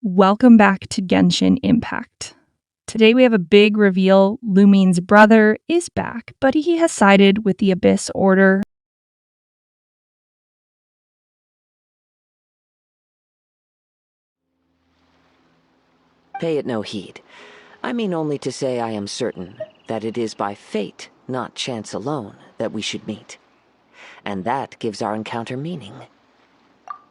Welcome back to Genshin Impact. Today we have a big reveal. Lumine's brother is back, but he has sided with the Abyss Order. Pay it no heed. I mean only to say I am certain that it is by fate, not chance alone, that we should meet. And that gives our encounter meaning.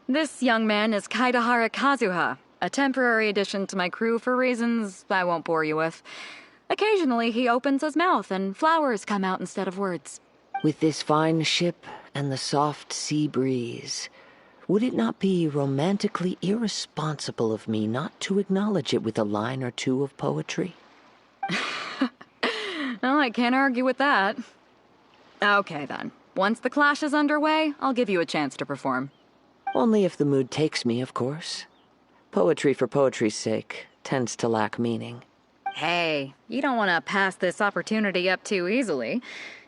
This young man is Kaidahara Kazuha, a temporary addition to my crew for reasons I won't bore you with. Occasionally he opens his mouth and flowers come out instead of words. With this fine ship and the soft sea breeze, would it not be romantically irresponsible of me not to acknowledge it with a line or two of poetry? Well, I can't argue with that. Okay then. Once the clash is underway, I'll give you a chance to perform. Only if the mood takes me, of course. Poetry for poetry's sake tends to lack meaning. Hey, you don't want to pass this opportunity up too easily,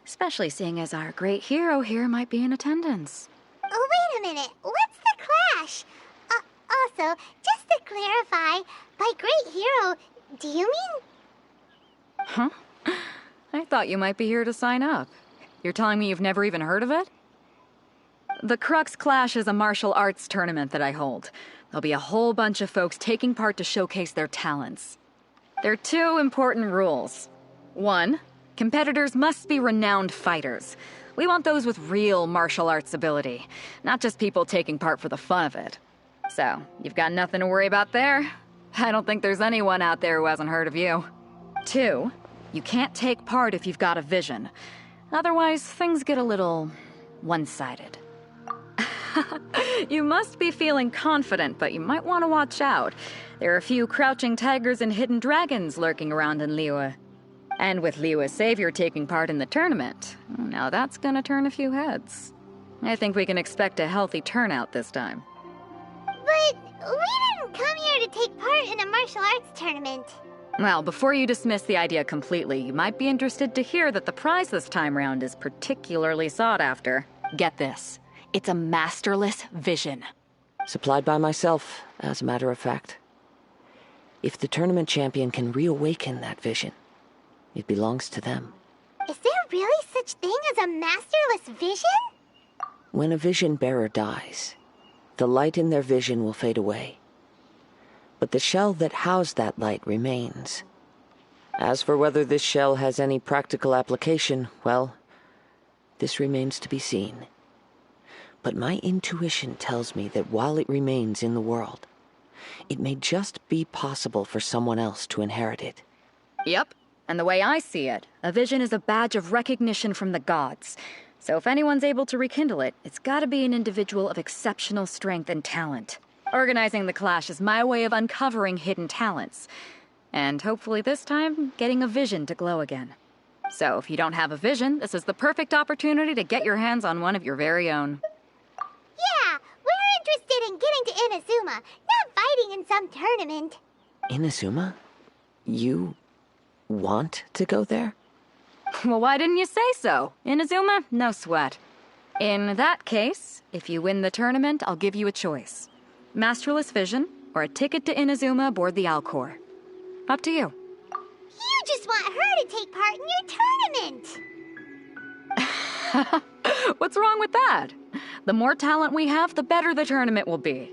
especially seeing as our great hero here might be in attendance. Oh, wait a minute. What's the clash? Also, just to clarify, by great hero, do you mean? Huh? I thought you might be here to sign up. You're telling me you've never even heard of it? The Crux Clash is a martial arts tournament that I hold. There'll be a whole bunch of folks taking part to showcase their talents. There are two important rules. One, competitors must be renowned fighters. We want those with real martial arts ability, not just people taking part for the fun of it. So, you've got nothing to worry about there. I don't think there's anyone out there who hasn't heard of you. Two, you can't take part if you've got a vision. Otherwise, things get a little one-sided. You must be feeling confident, but you might want to watch out. There are a few crouching tigers and hidden dragons lurking around in Liyue. And with Liyue's savior taking part in the tournament, now that's gonna turn a few heads. I think we can expect a healthy turnout this time. But we didn't come here to take part in a martial arts tournament. Well, before you dismiss the idea completely, you might be interested to hear that the prize this time round is particularly sought after. Get this. It's a masterless vision. Supplied by myself, as a matter of fact. If the tournament champion can reawaken that vision, it belongs to them. Is there really such thing as a masterless vision? When a vision bearer dies, the light in their vision will fade away. But the shell that housed that light remains. As for whether this shell has any practical application, well, this remains to be seen. But my intuition tells me that while it remains in the world, it may just be possible for someone else to inherit it. Yep. And the way I see it, a vision is a badge of recognition from the gods. So if anyone's able to rekindle it, it's gotta be an individual of exceptional strength and talent. Organizing the clash is my way of uncovering hidden talents. And hopefully this time, getting a vision to glow again. So if you don't have a vision, this is the perfect opportunity to get your hands on one of your very own. Yeah, we're interested in getting to Inazuma, not fighting in some tournament. Inazuma? You want to go there? Well, why didn't you say so? Inazuma? No sweat. In that case, if you win the tournament, I'll give you a choice. Masterless Vision, or a ticket to Inazuma aboard the Alcor. Up to you. You just want her to take part in your tournament. What's wrong with that? The more talent we have, the better the tournament will be.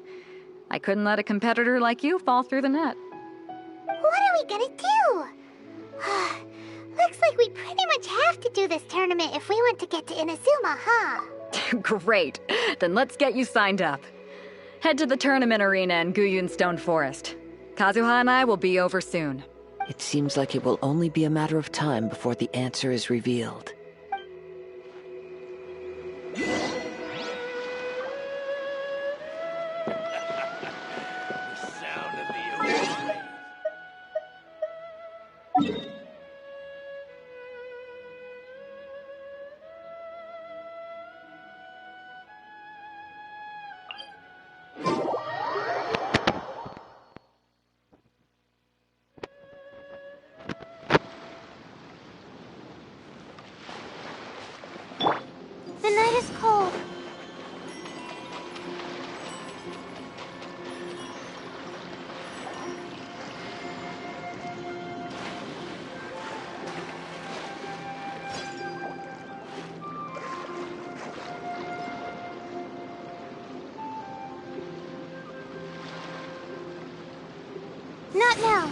I couldn't let a competitor like you fall through the net. What are we gonna do? Looks like we pretty much have to do this tournament if we want to get to Inazuma, huh? Great. Then let's get you signed up. Head to the tournament arena in Guyun Stone Forest. Kazuha and I will be over soon. It seems like it will only be a matter of time before the answer is revealed. Not now.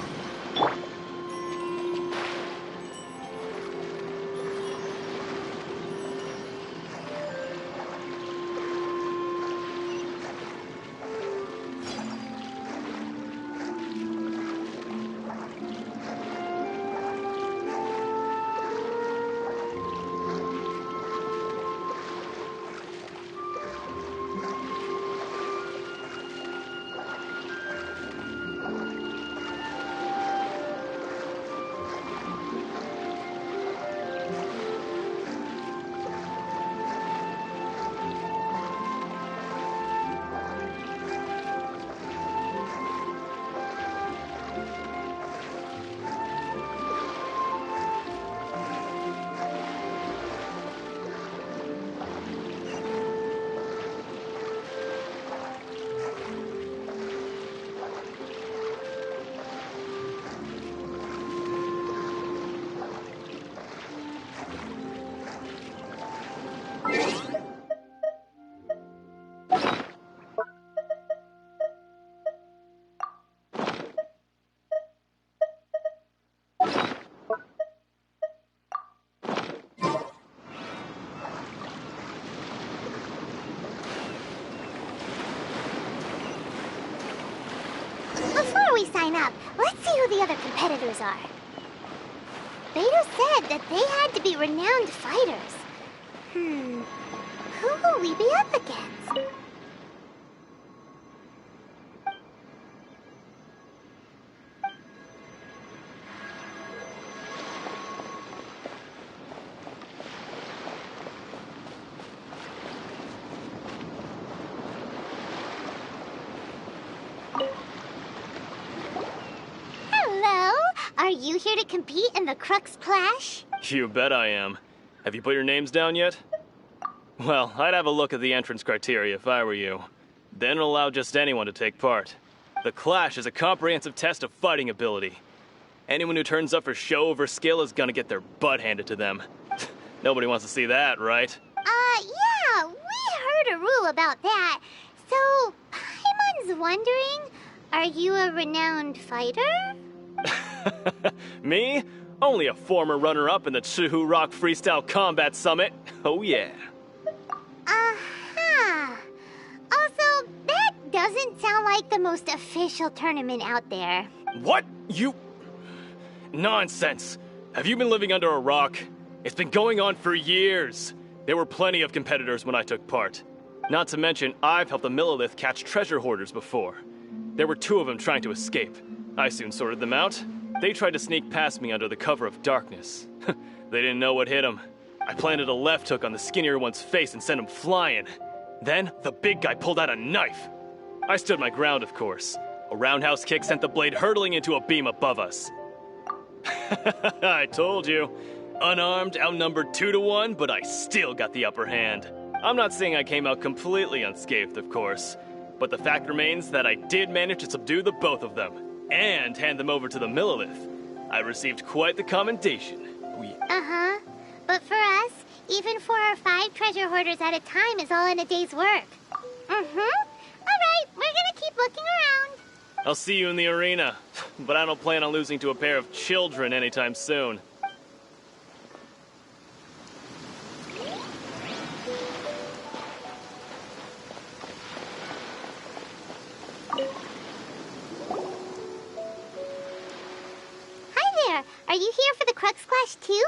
Before we sign up, let's see who the other competitors are. Beto said that they had to be renowned fighters. Who will we be up against? Are you here to compete in the Crux Clash? You bet I am. Have you put your names down yet? Well, I'd have a look at the entrance criteria if I were you. Then it'll allow just anyone to take part. The Clash is a comprehensive test of fighting ability. Anyone who turns up for show over skill is gonna get their butt handed to them. Nobody wants to see that, right? Yeah, we heard a rule about that. So, Paimon's wondering, are you a renowned fighter? Me? Only a former runner-up in the Chihu Rock Freestyle Combat Summit. Oh yeah. Also, that doesn't sound like the most official tournament out there. What? You... Nonsense. Have you been living under a rock? It's been going on for years. There were plenty of competitors when I took part. Not to mention, I've helped the Millilith catch treasure hoarders before. There were 2 of them trying to escape. I soon sorted them out. They tried to sneak past me under the cover of darkness. They didn't know what hit them. I planted a left hook on the skinnier one's face and sent him flying. Then, the big guy pulled out a knife. I stood my ground, of course. A roundhouse kick sent the blade hurtling into a beam above us. I told you. Unarmed, outnumbered 2 to 1, but I still got the upper hand. I'm not saying I came out completely unscathed, of course. But the fact remains that I did manage to subdue the both of them. And hand them over to the Millilith. I received quite the commendation. Oh, yeah. But for us, even 4 or 5 treasure hoarders at a time is all in a day's work. Alright, we're gonna keep looking around. I'll see you in the arena. But I don't plan on losing to a pair of children anytime soon. Are you here for the Crux Clash too?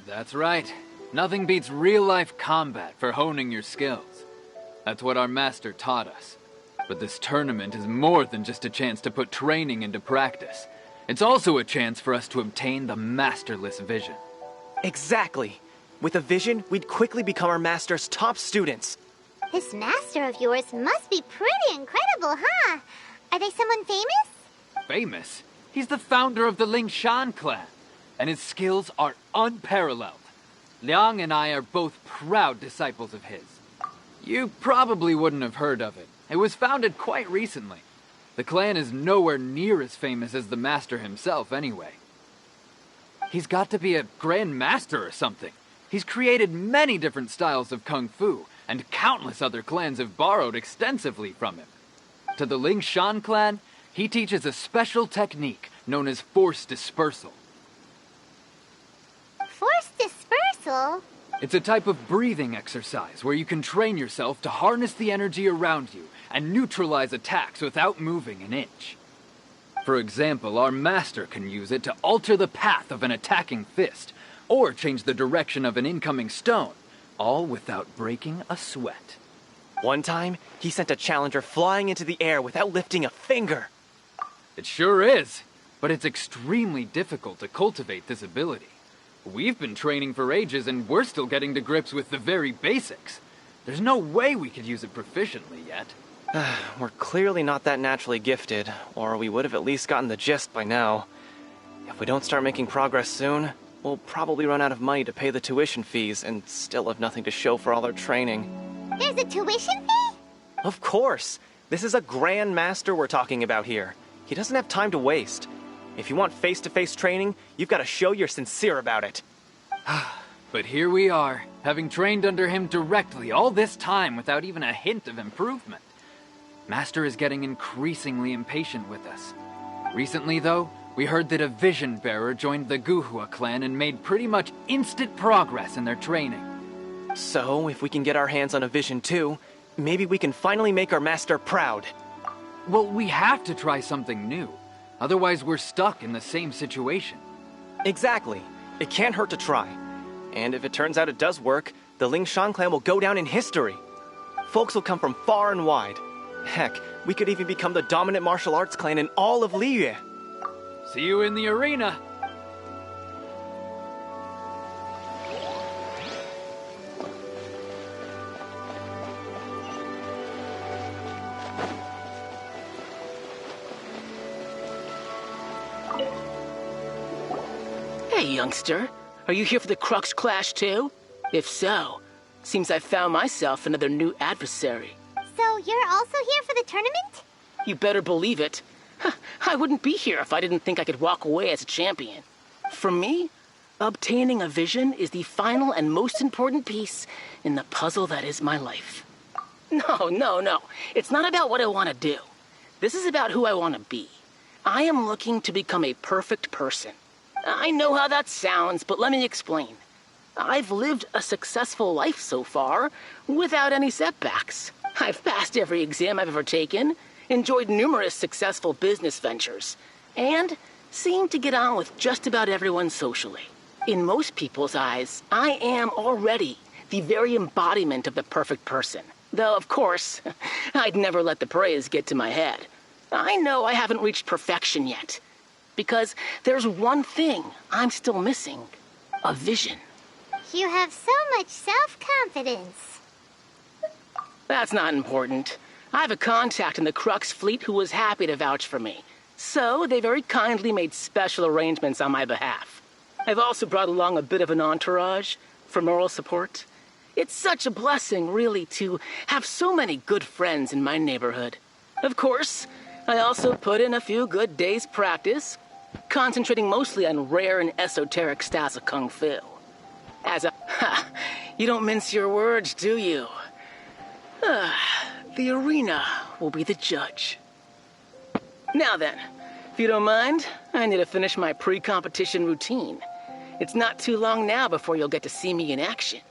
That's right. Nothing beats real-life combat for honing your skills. That's what our master taught us. But this tournament is more than just a chance to put training into practice. It's also a chance for us to obtain the masterless vision. Exactly. With a vision, we'd quickly become our master's top students. This master of yours must be pretty incredible, huh? Are they someone famous? Famous? He's the founder of the Lingshan clan, and his skills are unparalleled. Liang and I are both proud disciples of his. You probably wouldn't have heard of it. It was founded quite recently. The clan is nowhere near as famous as the master himself, anyway. He's got to be a grand master or something. He's created many different styles of kung fu, and countless other clans have borrowed extensively from him. To the Lingshan clan, He teaches a special technique known as force dispersal. Force dispersal? It's a type of breathing exercise where you can train yourself to harness the energy around you and neutralize attacks without moving an inch. For example, our master can use it to alter the path of an attacking fist, or change the direction of an incoming stone, all without breaking a sweat. One time, he sent a challenger flying into the air without lifting a finger. It sure is, but it's extremely difficult to cultivate this ability. We've been training for ages and we're still getting to grips with the very basics. There's no way we could use it proficiently yet. We're clearly not that naturally gifted, or we would have at least gotten the gist by now. If we don't start making progress soon, we'll probably run out of money to pay the tuition fees and still have nothing to show for all our training. There's a tuition fee? Of course! This is a Grand Master we're talking about here. He doesn't have time to waste. If you want face-to-face training, you've got to show you're sincere about it. But here we are, having trained under him directly all this time without even a hint of improvement. Master is getting increasingly impatient with us. Recently, though, we heard that a Vision Bearer joined the Guhua clan and made pretty much instant progress in their training. So, if we can get our hands on a Vision too, maybe we can finally make our master proud. Well, we have to try something new. Otherwise, we're stuck in the same situation. Exactly. It can't hurt to try. And if it turns out it does work, the Lingshan clan will go down in history. Folks will come from far and wide. Heck, we could even become the dominant martial arts clan in all of Liyue. See you in the arena. Hey, youngster. Are you here for the Crux clash too? If so, seems I found myself another new adversary. So you're also here for the tournament? You better believe it. I wouldn't be here if I didn't think I could walk away as a champion. For me, obtaining a vision is the final and most important piece in the puzzle that is my life. No. It's not about what I want to do. This is about who I want to be. I am looking to become a perfect person. I know how that sounds, but let me explain. I've lived a successful life so far, without any setbacks. I've passed every exam I've ever taken, enjoyed numerous successful business ventures, and seemed to get on with just about everyone socially. In most people's eyes, I am already the very embodiment of the perfect person. Though, of course, I'd never let the praise get to my head. I know I haven't reached perfection yet, because there's one thing I'm still missing. A vision. You have so much self-confidence. That's not important. I have a contact in the Crux fleet who was happy to vouch for me. So they very kindly made special arrangements on my behalf. I've also brought along a bit of an entourage for moral support. It's such a blessing, really, to have so many good friends in my neighborhood. Of course, I also put in a few good days' practice, concentrating mostly on rare and esoteric styles of Kung Fu. You don't mince your words, do you? The arena will be the judge. Now then, if you don't mind, I need to finish my pre-competition routine. It's not too long now before you'll get to see me in action.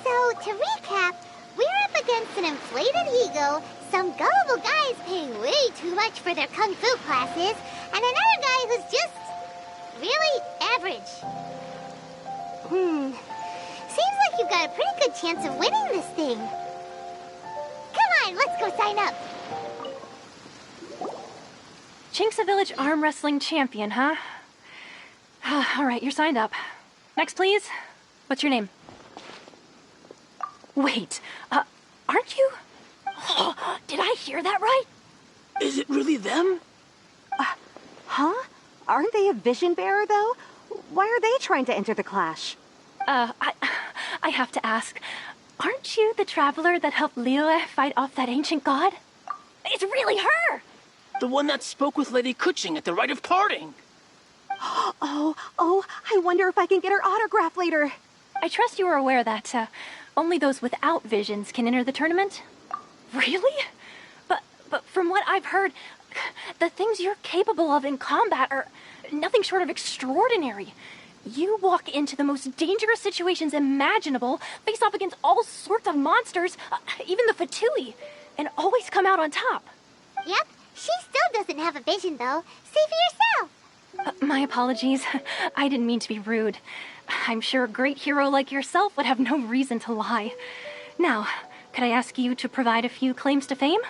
So, to recap, we're up against an inflated ego, some gullible guys paying way too much for their kung fu classes, and another guy who's just really average. Seems like you've got a pretty good chance of winning this thing. Come on, let's go sign up. Chinksa Village arm wrestling champion, huh? All right, you're signed up. Next, please. What's your name? Wait, aren't you? Oh, did I hear that right? Is it really them? Huh? Aren't they a vision bearer, though? Why are they trying to enter the clash? I have to ask, aren't you the traveler that helped Liyue fight off that ancient god? It's really her! The one that spoke with Lady Kuching at the rite of parting. Oh, I wonder if I can get her autograph later. I trust you are aware that, Only those without visions can enter the tournament? Really? But from what I've heard, the things you're capable of in combat are nothing short of extraordinary. You walk into the most dangerous situations imaginable, face off against all sorts of monsters, even the Fatui, and always come out on top. Yep, she still doesn't have a vision, though. See for yourself. My apologies. I didn't mean to be rude. I'm sure a great hero like yourself would have no reason to lie. Now, could I ask you to provide a few claims to fame?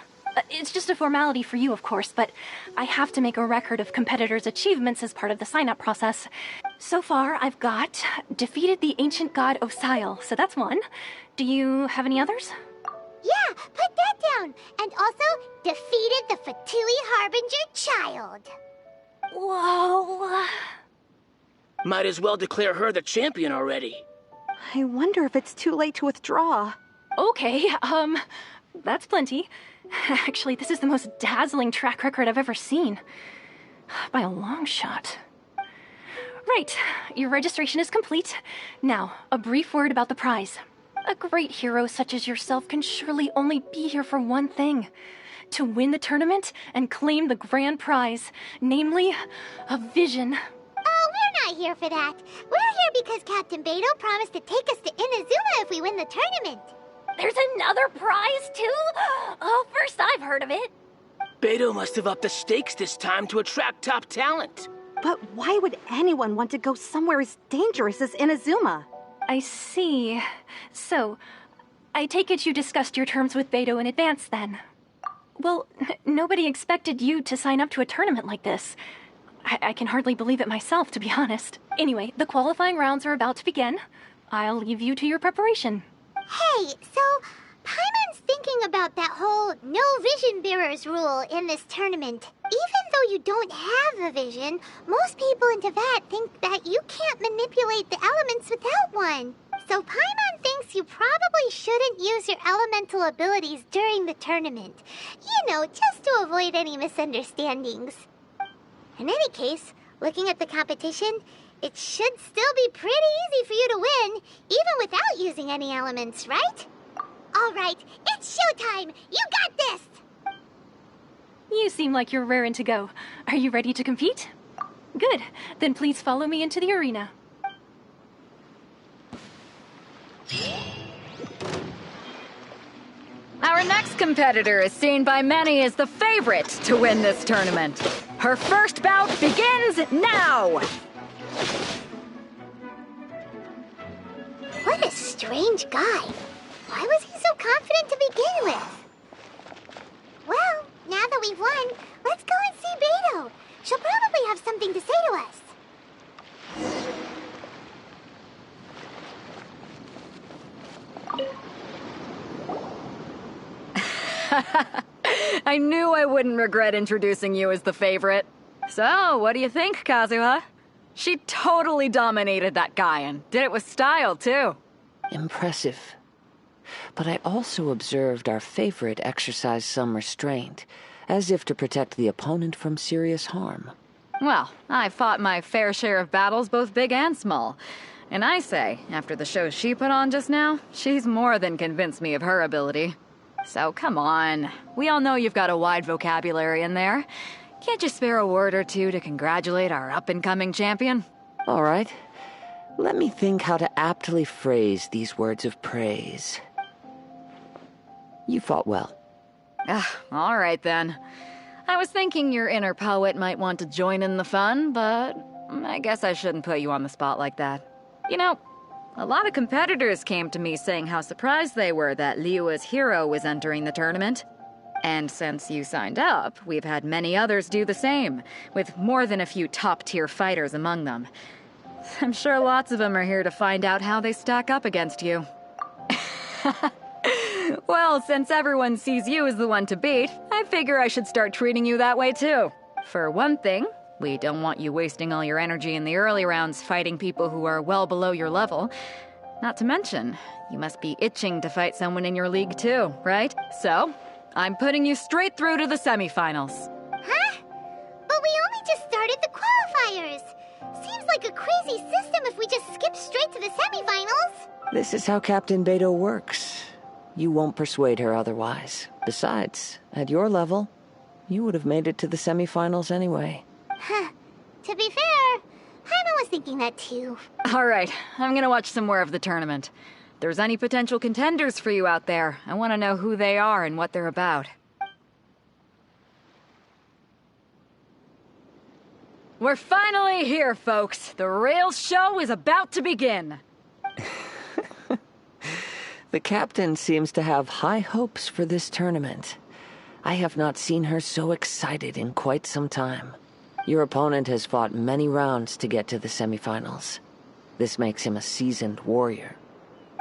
It's just a formality for you, of course, but I have to make a record of competitors' achievements as part of the sign-up process. So far, I've got defeated the ancient god Osial, so that's one. Do you have any others? Yeah, put that down. And also, defeated the Fatui Harbinger child. Whoa. Might as well declare her the champion already. I wonder if it's too late to withdraw. Okay, that's plenty. Actually, this is the most dazzling track record I've ever seen. By a long shot. Right, your registration is complete. Now, a brief word about the prize. A great hero such as yourself can surely only be here for one thing. To win the tournament and claim the grand prize, namely, a vision. Oh, we're not here for that. We're here because Captain Beto promised to take us to Inazuma if we win the tournament. There's another prize, too? Oh, first I've heard of it. Beto must have upped the stakes this time to attract top talent. But why would anyone want to go somewhere as dangerous as Inazuma? I see. So, I take it you discussed your terms with Beto in advance, then? Well, nobody expected you to sign up to a tournament like this. I can hardly believe it myself, to be honest. Anyway, the qualifying rounds are about to begin. I'll leave you to your preparation. Hey, so Paimon's thinking about that whole no vision bearers rule in this tournament. Even though you don't have a vision, most people in Teyvat think that you can't manipulate the elements without one. So Paimon thinks you probably shouldn't use your elemental abilities during the tournament. You know, just to avoid any misunderstandings. In any case, looking at the competition, it should still be pretty easy for you to win, even without using any elements, right? All right, it's showtime! You got this! You seem like you're raring to go. Are you ready to compete? Good. Then please follow me into the arena. Our next competitor is seen by many as the favorite to win this tournament. Her first bout begins now! What a strange guy. Why was he so confident to begin with? Well, now that we've won, let's go and see Beto. She'll probably have something to say to us. I knew I wouldn't regret introducing you as the favorite. So, what do you think, Kazuha? She totally dominated that guy and did it with style, too. Impressive. But I also observed our favorite exercise some restraint, as if to protect the opponent from serious harm. Well, I fought my fair share of battles, both big and small. And I say, after the show she put on just now, she's more than convinced me of her ability. So come on. We all know you've got a wide vocabulary in there. Can't you spare a word or two to congratulate our up-and-coming champion? All right. Let me think how to aptly phrase these words of praise. You fought well. All right then. I was thinking your inner poet might want to join in the fun, but I guess I shouldn't put you on the spot like that. You know, a lot of competitors came to me saying how surprised they were that Liyue's hero was entering the tournament. And since you signed up, we've had many others do the same, with more than a few top-tier fighters among them. I'm sure lots of them are here to find out how they stack up against you. Well, since everyone sees you as the one to beat, I figure I should start treating you that way too. For one thing, we don't want you wasting all your energy in the early rounds fighting people who are well below your level. Not to mention, you must be itching to fight someone in your league too, right? So, I'm putting you straight through to the semifinals. Huh? But we only just started the qualifiers. Seems like a crazy system if we just skip straight to the semifinals. This is how Captain Beto works. You won't persuade her otherwise. Besides, at your level, you would have made it to the semifinals anyway. To be fair, Paimon was thinking that too. All right, I'm gonna watch some more of the tournament. If there's any potential contenders for you out there, I want to know who they are and what they're about. We're finally here, folks. The real show is about to begin. The captain seems to have high hopes for this tournament. I have not seen her so excited in quite some time. Your opponent has fought many rounds to get to the semifinals. This makes him a seasoned warrior.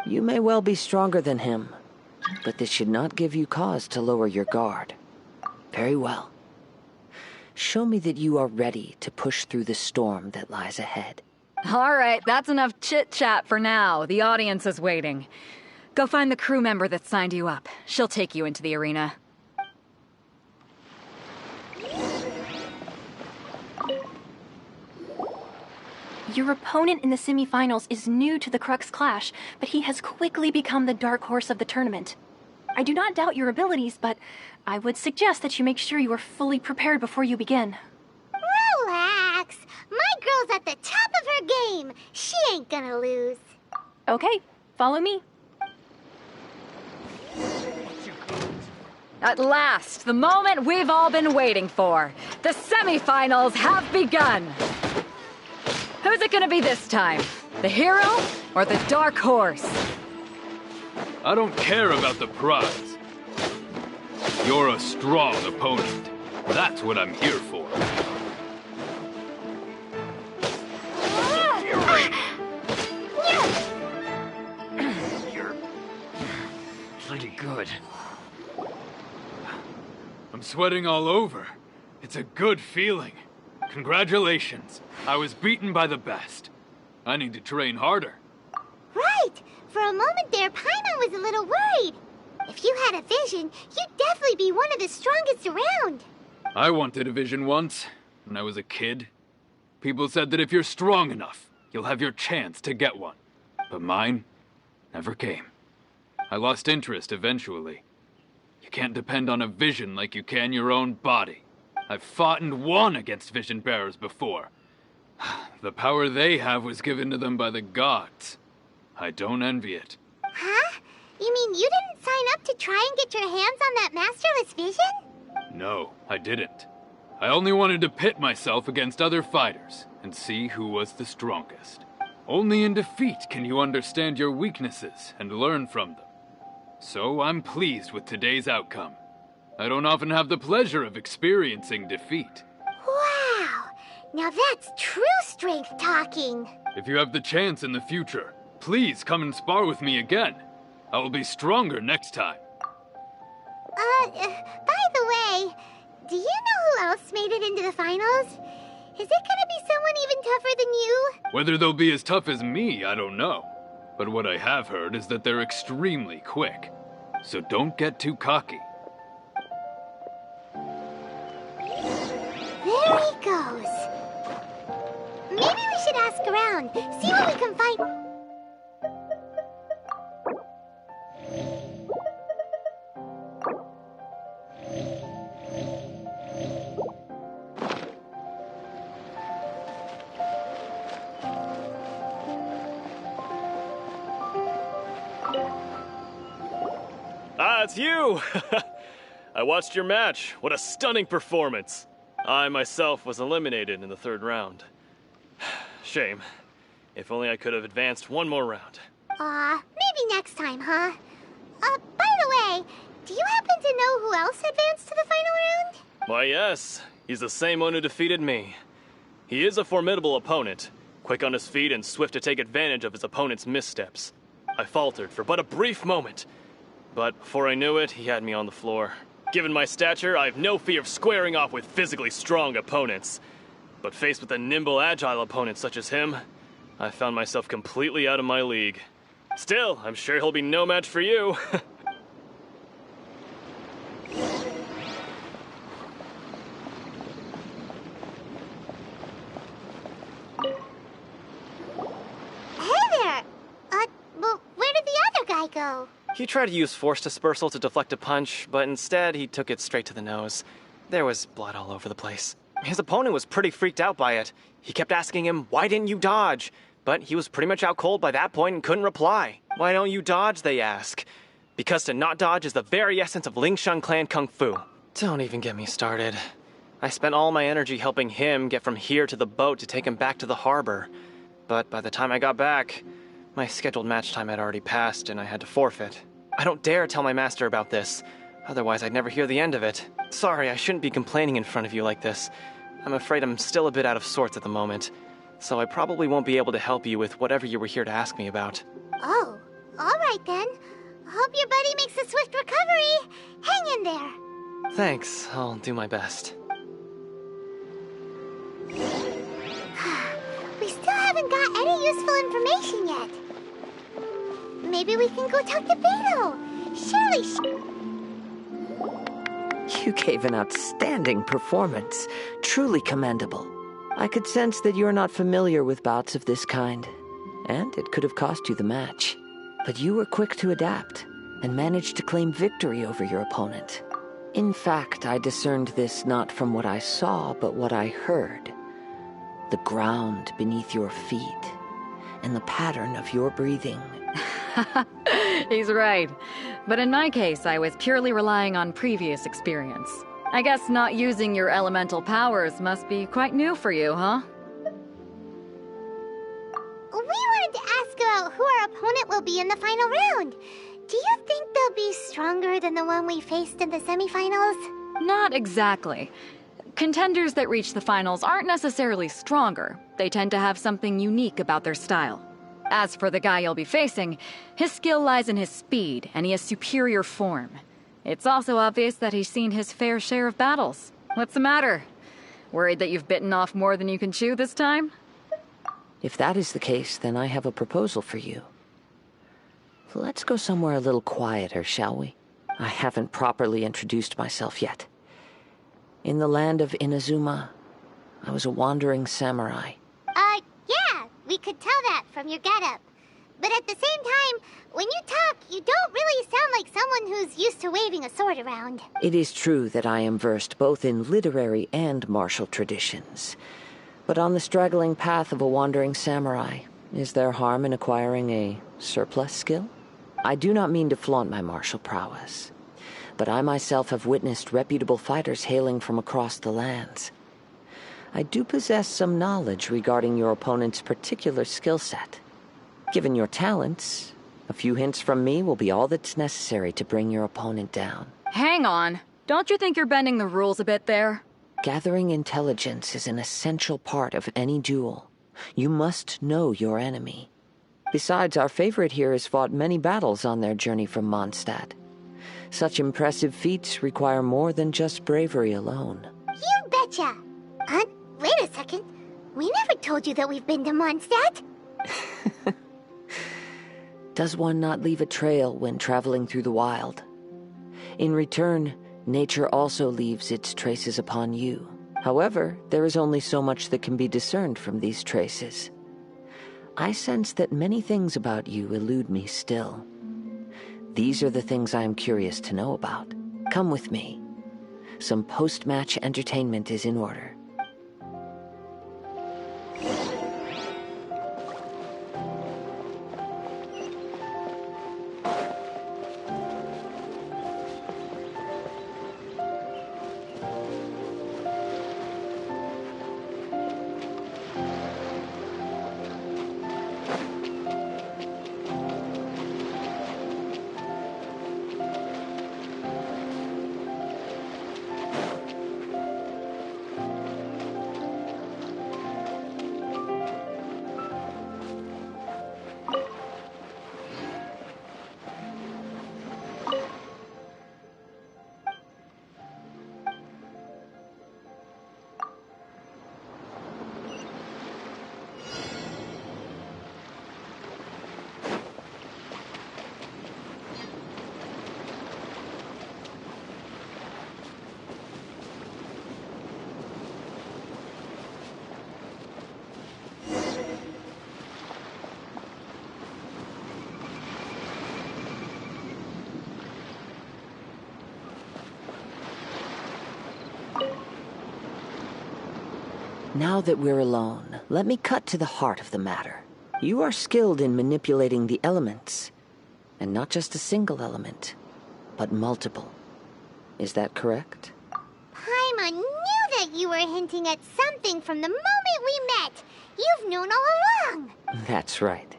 You may well be stronger than him, but this should not give you cause to lower your guard. Very well. Show me that you are ready to push through the storm that lies ahead. All right, that's enough chit-chat for now. The audience is waiting. Go find the crew member that signed you up. She'll take you into the arena. Your opponent in the semifinals is new to the Crux Clash, but he has quickly become the dark horse of the tournament. I do not doubt your abilities, but I would suggest that you make sure you are fully prepared before you begin. Relax. My girl's at the top of her game. She ain't gonna lose. Okay, follow me. At last, the moment we've all been waiting for. The semifinals have begun. Who's it gonna be this time? The hero or the dark horse? I don't care about the prize. You're a strong opponent. That's what I'm here for. You're pretty good. I'm sweating all over. It's a good feeling. Congratulations. I was beaten by the best. I need to train harder. Right. For a moment there, Paimon was a little worried. If you had a vision, you'd definitely be one of the strongest around. I wanted a vision once, when I was a kid. People said that if you're strong enough, you'll have your chance to get one. But mine never came. I lost interest eventually. You can't depend on a vision like you can your own body. I've fought and won against vision bearers before. The power they have was given to them by the gods. I don't envy it. Huh? You mean you didn't sign up to try and get your hands on that masterless vision? No, I didn't. I only wanted to pit myself against other fighters and see who was the strongest. Only in defeat can you understand your weaknesses and learn from them. So I'm pleased with today's outcome. I don't often have the pleasure of experiencing defeat. Wow! Now that's true strength talking. If you have the chance in the future, please come and spar with me again. I will be stronger next time. By the way, do you know who else made it into the finals? Is it gonna be someone even tougher than you? Whether they'll be as tough as me, I don't know. But what I have heard is that they're extremely quick. So don't get too cocky. There he goes. Maybe we should ask around, see what we can find. Ah, it's you! I watched your match. What a stunning performance. I myself was eliminated in the third round. Shame. If only I could have advanced one more round. Maybe next time, huh? By the way, do you happen to know who else advanced to the final round? Why, yes. He's the same one who defeated me. He is a formidable opponent, quick on his feet and swift to take advantage of his opponent's missteps. I faltered for but a brief moment, but before I knew it, he had me on the floor. Given my stature, I have no fear of squaring off with physically strong opponents. But faced with a nimble, agile opponent such as him, I found myself completely out of my league. Still, I'm sure he'll be no match for you. He tried to use force dispersal to deflect a punch, but instead he took it straight to the nose. There was blood all over the place. His opponent was pretty freaked out by it. He kept asking him, "Why didn't you dodge?" But he was pretty much out cold by that point and couldn't reply. "Why don't you dodge?" they ask. Because to not dodge is the very essence of Lingshan clan kung fu. Don't even get me started. I spent all my energy helping him get from here to the boat to take him back to the harbor. But by the time I got back, my scheduled match time had already passed and I had to forfeit. I don't dare tell my master about this, otherwise I'd never hear the end of it. Sorry, I shouldn't be complaining in front of you like this. I'm afraid I'm still a bit out of sorts at the moment, so I probably won't be able to help you with whatever you were here to ask me about. Oh, alright then. Hope your buddy makes a swift recovery. Hang in there. Thanks, I'll do my best. We still haven't got any useful information yet. Maybe we can go talk to Beto. Surely You gave an outstanding performance. Truly commendable. I could sense that you're not familiar with bouts of this kind, and it could have cost you the match. But you were quick to adapt, and managed to claim victory over your opponent. In fact, I discerned this not from what I saw, but what I heard. The ground beneath your feet, and the pattern of your breathing. He's right. But in my case, I was purely relying on previous experience. I guess not using your elemental powers must be quite new for you, huh? We wanted to ask about who our opponent will be in the final round. Do you think they'll be stronger than the one we faced in the semifinals? Not exactly. Contenders that reach the finals aren't necessarily stronger. They tend to have something unique about their style. As for the guy you'll be facing, his skill lies in his speed, and he has superior form. It's also obvious that he's seen his fair share of battles. What's the matter? Worried that you've bitten off more than you can chew this time? If that is the case, then I have a proposal for you. Let's go somewhere a little quieter, shall we? I haven't properly introduced myself yet. In the land of Inazuma, I was a wandering samurai. Yeah, we could tell that from your getup. But at the same time, when you talk, you don't really sound like someone who's used to waving a sword around. It is true that I am versed both in literary and martial traditions. But on the straggling path of a wandering samurai, is there harm in acquiring a surplus skill? I do not mean to flaunt my martial prowess, but I myself have witnessed reputable fighters hailing from across the lands. I do possess some knowledge regarding your opponent's particular skill set. Given your talents, a few hints from me will be all that's necessary to bring your opponent down. Hang on. Don't you think you're bending the rules a bit there? Gathering intelligence is an essential part of any duel. You must know your enemy. Besides, our favorite here has fought many battles on their journey from Mondstadt. Such impressive feats require more than just bravery alone. You betcha! Wait a second. We never told you that we've been to Mondstadt. Does one not leave a trail when traveling through the wild? In return, nature also leaves its traces upon you. However, there is only so much that can be discerned from these traces. I sense that many things about you elude me still. These are the things I am curious to know about. Come with me. Some post-match entertainment is in order. Now that we're alone, let me cut to the heart of the matter. You are skilled in manipulating the elements. And not just a single element, but multiple. Is that correct? Paimon knew that you were hinting at something from the moment we met. You've known all along. That's right.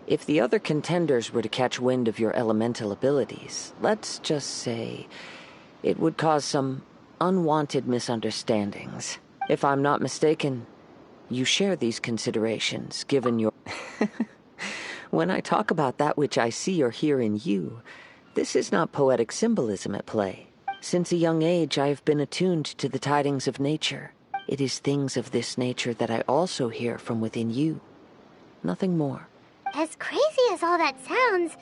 If the other contenders were to catch wind of your elemental abilities, let's just say it would cause some unwanted misunderstandings. If I'm not mistaken, you share these considerations, given your... When I talk about that which I see or hear in you, this is not poetic symbolism at play. Since a young age, I have been attuned to the tidings of nature. It is things of this nature that I also hear from within you. Nothing more. As crazy as all that sounds,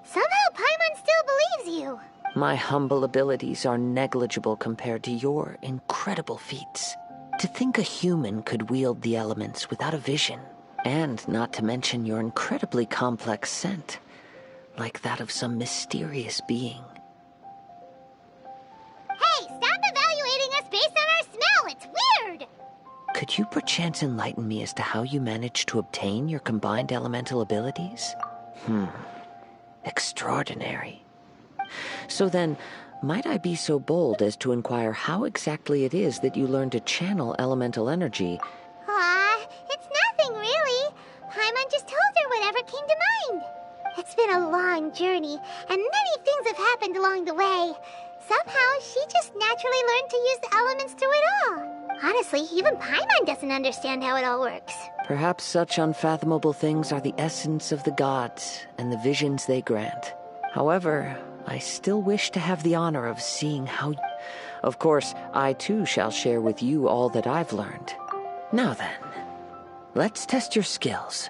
somehow Paimon still believes you. My humble abilities are negligible compared to your incredible feats. To think a human could wield the elements without a vision, and not to mention your incredibly complex scent, like that of some mysterious being. Hey, stop evaluating us based on our smell! It's weird! Could you perchance enlighten me as to how you managed to obtain your combined elemental abilities? Extraordinary. So then, might I be so bold as to inquire how exactly it is that you learned to channel elemental energy? It's nothing really. Paimon just told her whatever came to mind. It's been a long journey, and many things have happened along the way. Somehow, she just naturally learned to use the elements through it all. Honestly, even Paimon doesn't understand how it all works. Perhaps such unfathomable things are the essence of the gods and the visions they grant. However, I still wish to have the honor of seeing how... Of course, I too shall share with you all that I've learned. Now then, let's test your skills.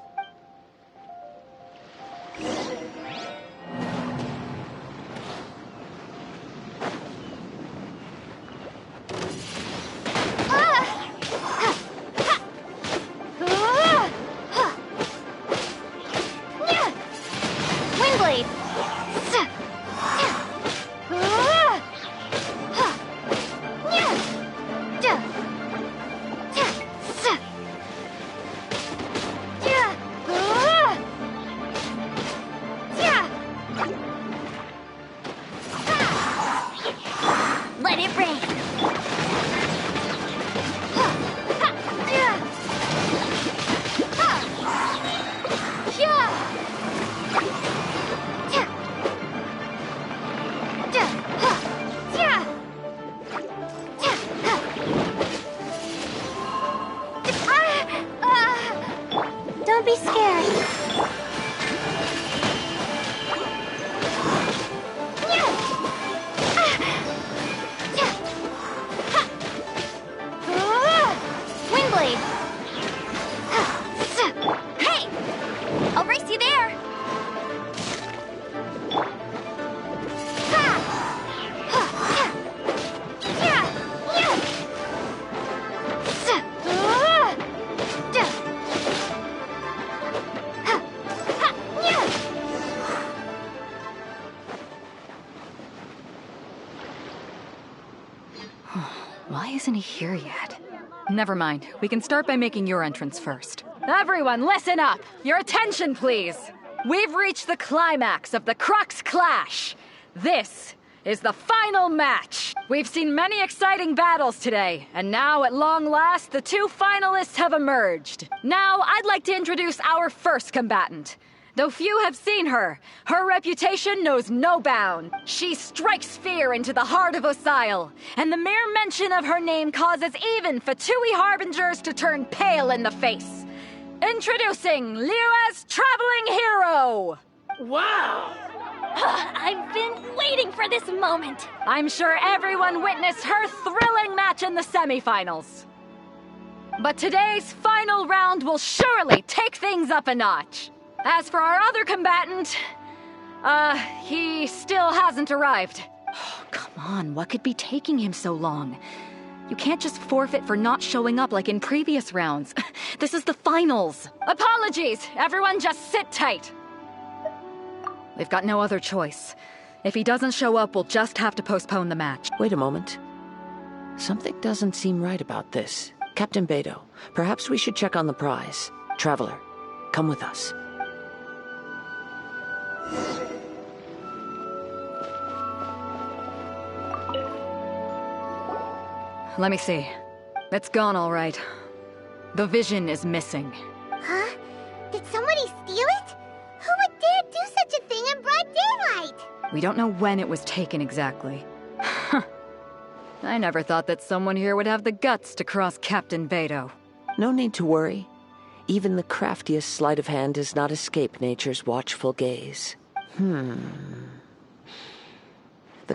Windblade! Let it rain! Don't be scared. Windblade! Hey! I'll race you there! Why isn't he here yet? Never mind. We can start by making your entrance first. Everyone, listen up! Your attention, please! We've reached the climax of the Crux clash! This is the final match! We've seen many exciting battles today, and now, at long last, the two finalists have emerged. Now, I'd like to introduce our first combatant. Though few have seen her, her reputation knows no bound. She strikes fear into the heart of Osile, and the mere mention of her name causes even Fatui harbingers to turn pale in the face. Introducing Liyue's traveling hero! Wow! I've been waiting for this moment. I'm sure everyone witnessed her thrilling match in the semifinals. But today's final round will surely take things up a notch. As for our other combatant, he still hasn't arrived. Oh, come on, what could be taking him so long? You can't just forfeit for not showing up like in previous rounds. This is the finals. Apologies, everyone just sit tight. We've got no other choice. If he doesn't show up, we'll just have to postpone the match. Wait a moment. Something doesn't seem right about this. Captain Beto, perhaps we should check on the prize. Traveler, come with us. Let me see. It's gone all right. The vision is missing. Huh? Did somebody steal it? Who would dare do such a thing in broad daylight? We don't know when it was taken exactly. I never thought that someone here would have the guts to cross Captain Beto. No need to worry. Even the craftiest sleight of hand does not escape nature's watchful gaze. The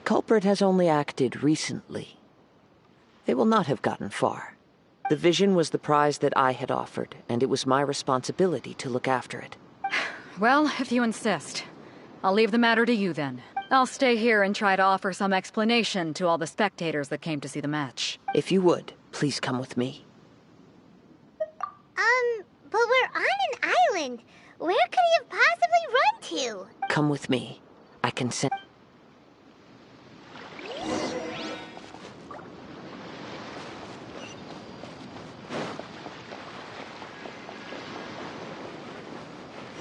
culprit has only acted recently. They will not have gotten far. The vision was the prize that I had offered, and it was my responsibility to look after it. Well, if you insist. I'll leave the matter to you then. I'll stay here and try to offer some explanation to all the spectators that came to see the match. If you would, please come with me. But we're on an island. Where could he have possibly run to? Come with me. I can send...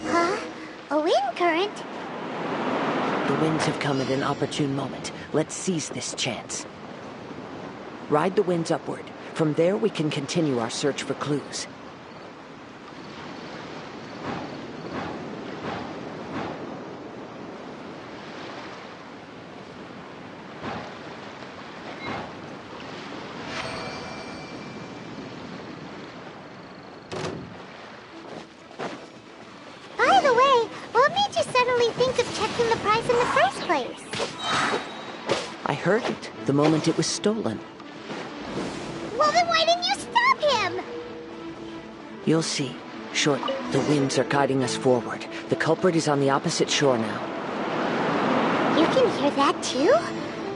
Huh? A wind current? The winds have come at an opportune moment. Let's seize this chance. Ride the winds upward. From there, we can continue our search for clues. By the way, what made you suddenly think of checking the prize in the first place? I heard it the moment it was stolen. Well, then why didn't you stop him? You'll see. Short, the winds are guiding us forward. The culprit is on the opposite shore now. You can hear that too?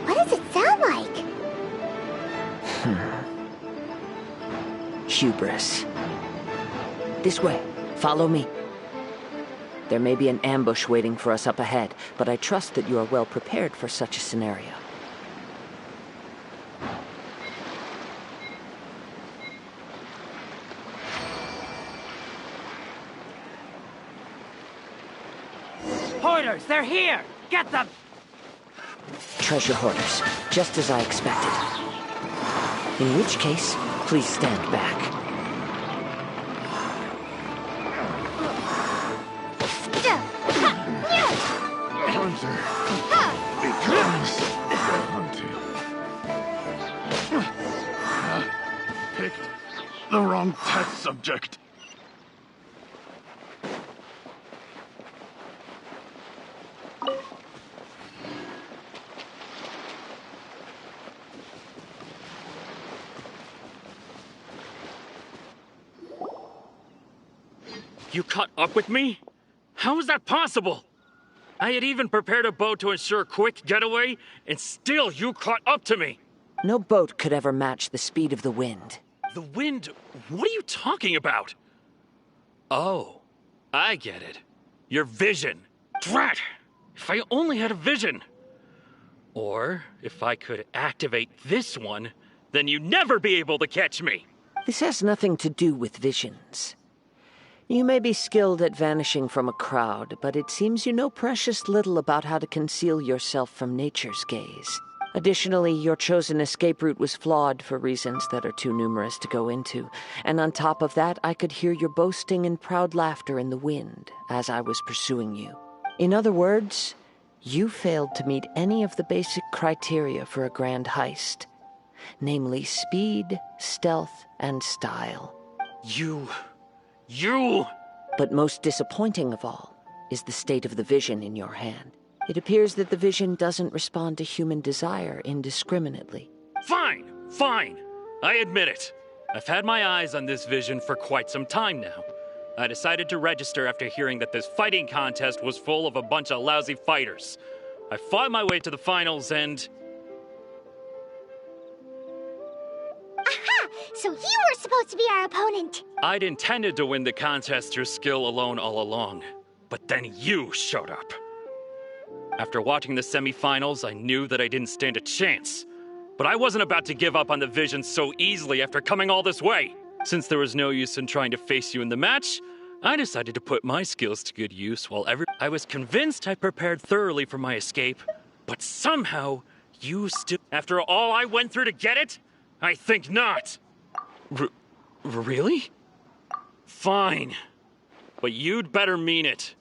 What does it sound like? Hubris. This way. Follow me. There may be an ambush waiting for us up ahead, but I trust that you are well prepared for such a scenario. Hoarders, they're here! Get them! Treasure hoarders, just as I expected. In which case, please stand back. Hunter becomes the hunted. Picked the wrong test subject. You caught up with me? How is that possible? I had even prepared a boat to ensure a quick getaway, and still you caught up to me. No boat could ever match the speed of the wind. The wind? What are you talking about? Oh, I get it. Your vision. Drat! If I only had a vision. Or, if I could activate this one, then you'd never be able to catch me. This has nothing to do with visions. You may be skilled at vanishing from a crowd, but it seems you know precious little about how to conceal yourself from nature's gaze. Additionally, your chosen escape route was flawed for reasons that are too numerous to go into. And on top of that, I could hear your boasting and proud laughter in the wind as I was pursuing you. In other words, you failed to meet any of the basic criteria for a grand heist. Namely, speed, stealth, and style. You... But most disappointing of all is the state of the vision in your hand. It appears that the vision doesn't respond to human desire indiscriminately. Fine. I admit it. I've had my eyes on this vision for quite some time now. I decided to register after hearing that this fighting contest was full of a bunch of lousy fighters. I fought my way to the finals and... Aha! So you were supposed to be our opponent! I'd intended to win the contest through skill alone all along, but then you showed up. After watching the semifinals, I knew that I didn't stand a chance. But I wasn't about to give up on the vision so easily after coming all this way. Since there was no use in trying to face you in the match, I decided to put my skills to good use I was convinced I prepared thoroughly for my escape, but somehow you still... After all I went through to get it? I think not. Really? Fine. But you'd better mean it.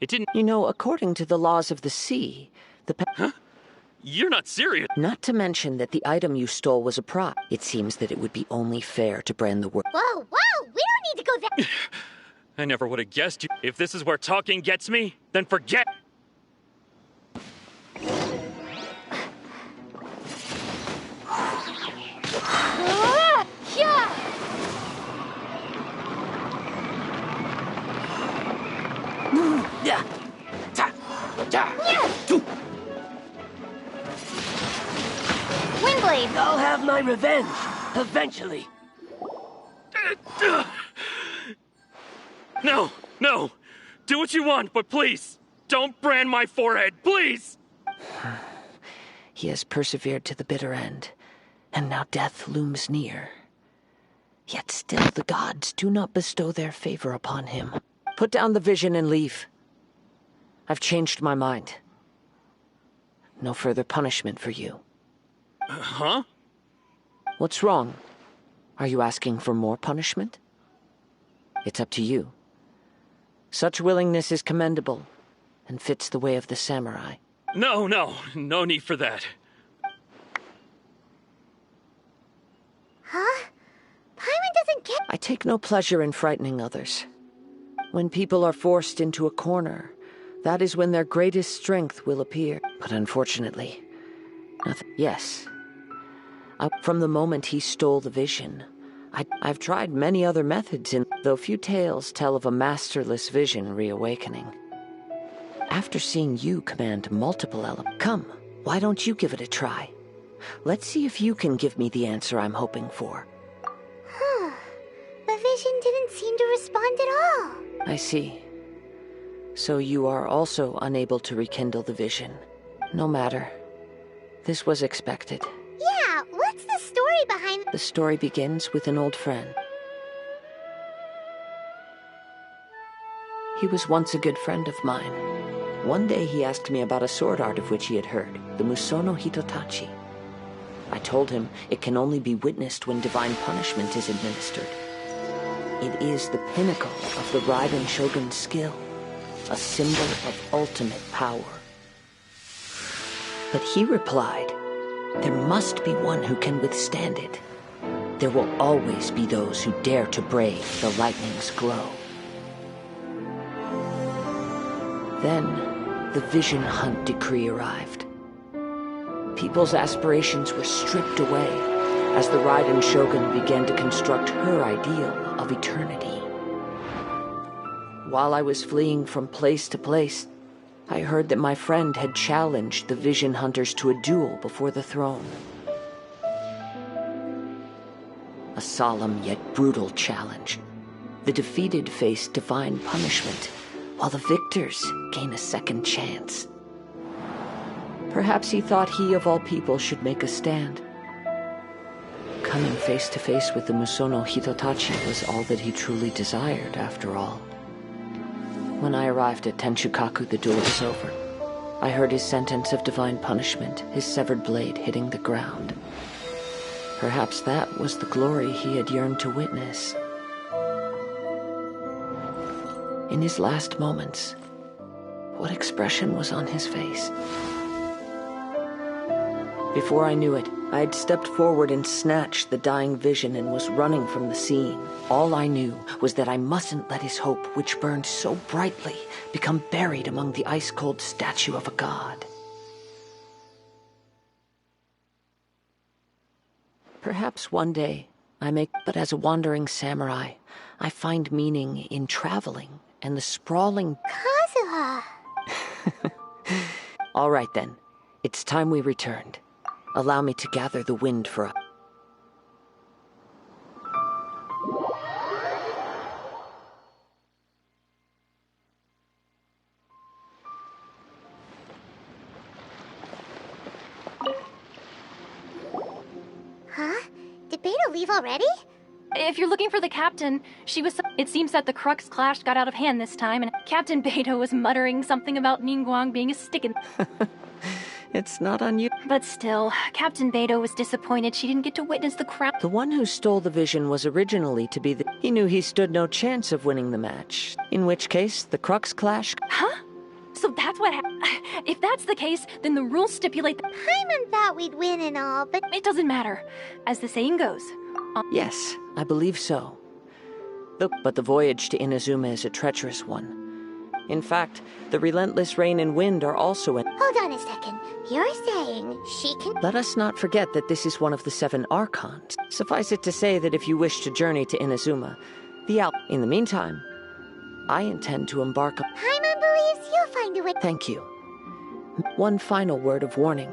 It didn't... You know, according to the laws of the sea, Huh? You're not serious. Not to mention that the item you stole was a prop. It seems that it would be only fair to brand the word. Whoa, whoa! We don't need to go there! I never would have guessed you. If this is where talking gets me, then forget. Windblade! I'll have my revenge, eventually. No, no. Do what you want, but please, don't brand my forehead, please! He has persevered to the bitter end, and now death looms near. Yet still the gods do not bestow their favor upon him. Put down the vision and leave. I've changed my mind. No further punishment for you. Huh? What's wrong? Are you asking for more punishment? It's up to you. Such willingness is commendable, and fits the way of the samurai. No need for that. Huh? Paimon doesn't get... I take no pleasure in frightening others. When people are forced into a corner, that is when their greatest strength will appear. But unfortunately, nothing. Yes. From the moment he stole the vision, I've tried many other methods, though few tales tell of a masterless vision reawakening. After seeing you command multiple elements, come, why don't you give it a try? Let's see if you can give me the answer I'm hoping for. Huh. The vision didn't seem to respond at all. I see. So you are also unable to rekindle the vision. No matter. This was expected. Yeah, what's the story behind... The story begins with an old friend. He was once a good friend of mine. One day he asked me about a sword art of which he had heard, the Musono Hitotachi. I told him it can only be witnessed when divine punishment is administered. It is the pinnacle of the Raiden Shogun's skill, a symbol of ultimate power. But he replied, there must be one who can withstand it. There will always be those who dare to brave the lightning's glow. Then, the Vision Hunt decree arrived. People's aspirations were stripped away as the Raiden Shogun began to construct her ideal of eternity. While I was fleeing from place to place, I heard that my friend had challenged the Vision Hunters to a duel before the throne. A solemn yet brutal challenge. The defeated face divine punishment, while the victors gain a second chance. Perhaps he thought he of all people should make a stand. Coming face to face with the Musono Hitotachi was all that he truly desired, after all. When I arrived at Tenshukaku, the duel was over. I heard his sentence of divine punishment, his severed blade hitting the ground. Perhaps that was the glory he had yearned to witness. In his last moments, what expression was on his face? Before I knew it, I had stepped forward and snatched the dying vision and was running from the scene. All I knew was that I mustn't let his hope, which burned so brightly, become buried among the ice-cold statue of a god. Perhaps one day but as a wandering samurai, I find meaning in traveling and the sprawling... Kazuha! All right then, it's time we returned. Allow me to gather the wind for a... leave already? If you're looking for the captain, she was. It seems that the Crux clash got out of hand this time, and Captain Beidou was muttering something about Ningguang being a stick in. It's not unusual. But still, Captain Beidou was disappointed she didn't get to witness the crown. The one who stole the vision was originally to be the... He knew he stood no chance of winning the match. In which case, the Crux clash... Huh? So that's what If that's the case, then the rules stipulate that... Paimon thought we'd win and all, but... It doesn't matter. As the saying goes... Yes, I believe so. But the voyage to Inazuma is a treacherous one. In fact, the relentless rain and wind are also in... Hold on a second. You're saying she can... Let us not forget that this is one of the 7 Archons. Suffice it to say that if you wish to journey to Inazuma, In the meantime, I intend to embark on... Paimon believes you'll find a way... Thank you. One final word of warning.